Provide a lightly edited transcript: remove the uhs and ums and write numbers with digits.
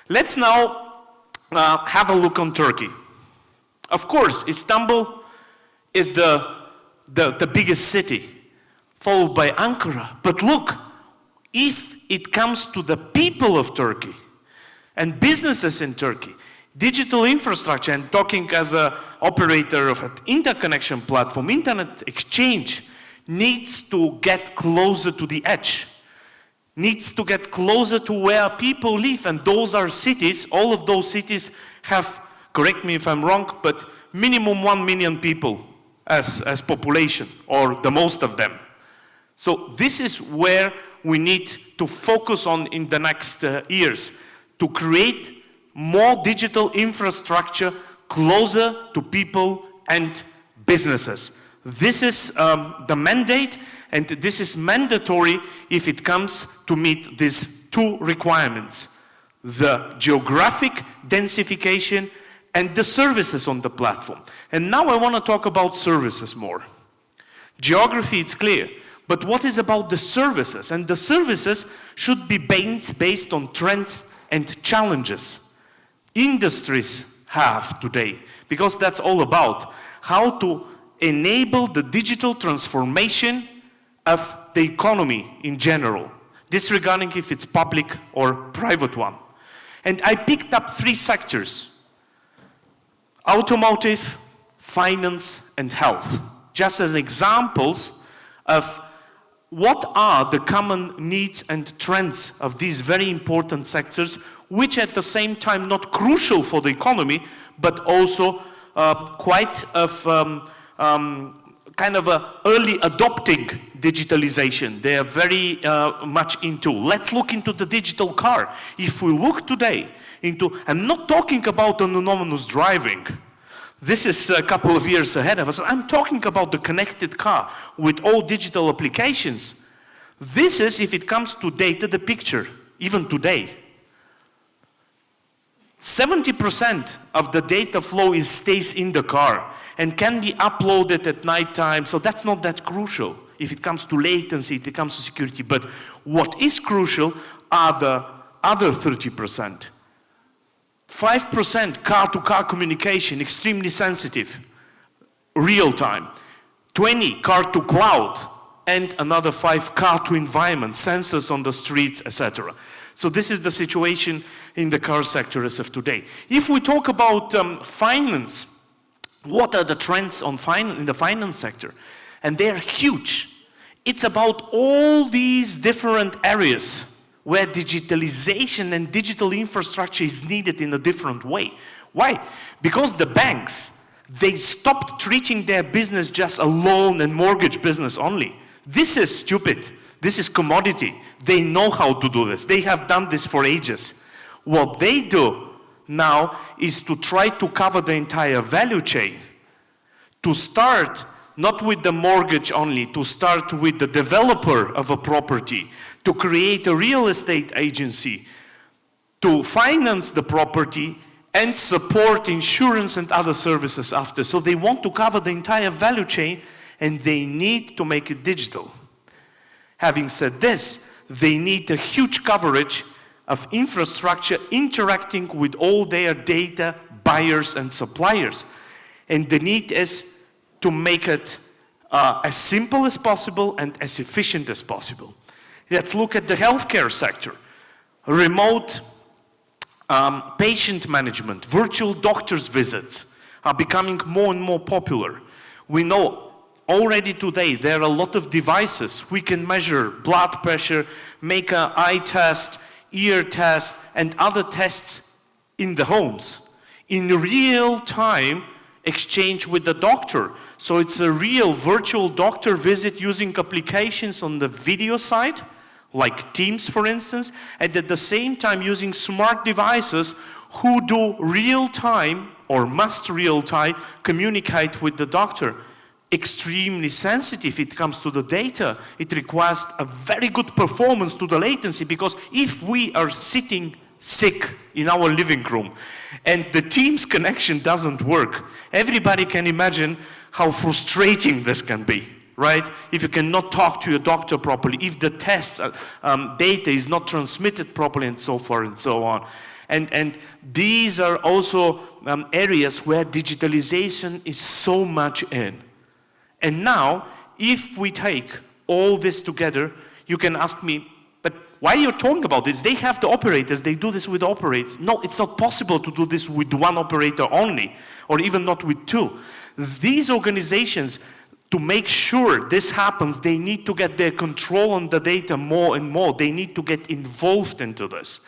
Let's now have a look on Turkey. Of course, Istanbul is the biggest city, followed by Ankara. But look, if it comes to the people of Turkey and businesses in Turkey, digital infrastructure, and talking as an operator of an interconnection platform, internet exchange needs to get closer to the edge, needs to get closer to where people live, and those are cities. All of those cities have, correct me if I'm wrong, but minimum 1 million people as population, or the most of them. So this is where we need to focus on in the next years, to create more digital infrastructure closer to people and businesses. This is the mandate, and this is mandatory if it comes to meet these two requirements: the geographic densification and the services on the platform. And now I want to talk about services more. Geography, it's clear, but what is about the services? And the services should be based on trends and challenges industries have today, because that's all about how to enable the digital transformation of the economy in general, disregarding if it's public or private one. And I picked up 3 sectors: automotive, finance, and health, just as examples of what are the common needs and trends of these very important sectors, which at the same time not crucial for the economy, but also quite of kind of a early adopting digitalization. They are very much into. Let's look into the digital car. If we look today into, I'm not talking about autonomous driving. This is a couple of years ahead of us. I'm talking about the connected car with all digital applications. This is, if it comes to data, the picture, even today. 70% of the data flow stays in the car and can be uploaded at night time, so that's not that crucial if it comes to latency, if it comes to security. But what is crucial are the other 30%. 5% car-to-car communication, extremely sensitive, real-time. 20 car-to-cloud, and another 5 car-to-environment, sensors on the streets, etc. So this is the situation in the car sector as of today. If we talk about finance, what are the trends on in the finance sector? And they are huge. It's about all these different areas where digitalization and digital infrastructure is needed in a different way. Why? Because the banks, they stopped treating their business just a loan and mortgage business only. This is stupid. This is commodity. They know how to do this. They have done this for ages. What they do now is to try to cover the entire value chain. To start not with the mortgage only, to start with the developer of a property, to create a real estate agency, to finance the property and support insurance and other services after. So they want to cover the entire value chain, and they need to make it digital. Having said this, they need a huge coverage of infrastructure interacting with all their data buyers and suppliers. And the need is to make it as simple as possible and as efficient as possible. Let's look at the healthcare sector. Remote patient management, virtual doctor's visits are becoming more and more popular. We know already today there are a lot of devices. We can measure blood pressure, make an eye test, ear test, and other tests in the homes. In real time, exchange with the doctor. So it's a real virtual doctor visit using applications on the video side, like Teams for instance, and at the same time using smart devices who do real time or must real time communicate with the doctor. Extremely sensitive it comes to the data. It requires a very good performance to the latency, because if we are sitting sick in our living room and the Teams connection doesn't work, everybody can imagine how frustrating this can be, right? If you cannot talk to your doctor properly, if the test data is not transmitted properly, and so forth and so on. And these are also areas where digitalization is so much in. And now, if we take all this together, you can ask me, but why are you talking about this? They have the operators, they do this with operators. No, it's not possible to do this with one operator only, or even not with two. These organizations, to make sure this happens, they need to get their control on the data more and more. They need to get involved into this.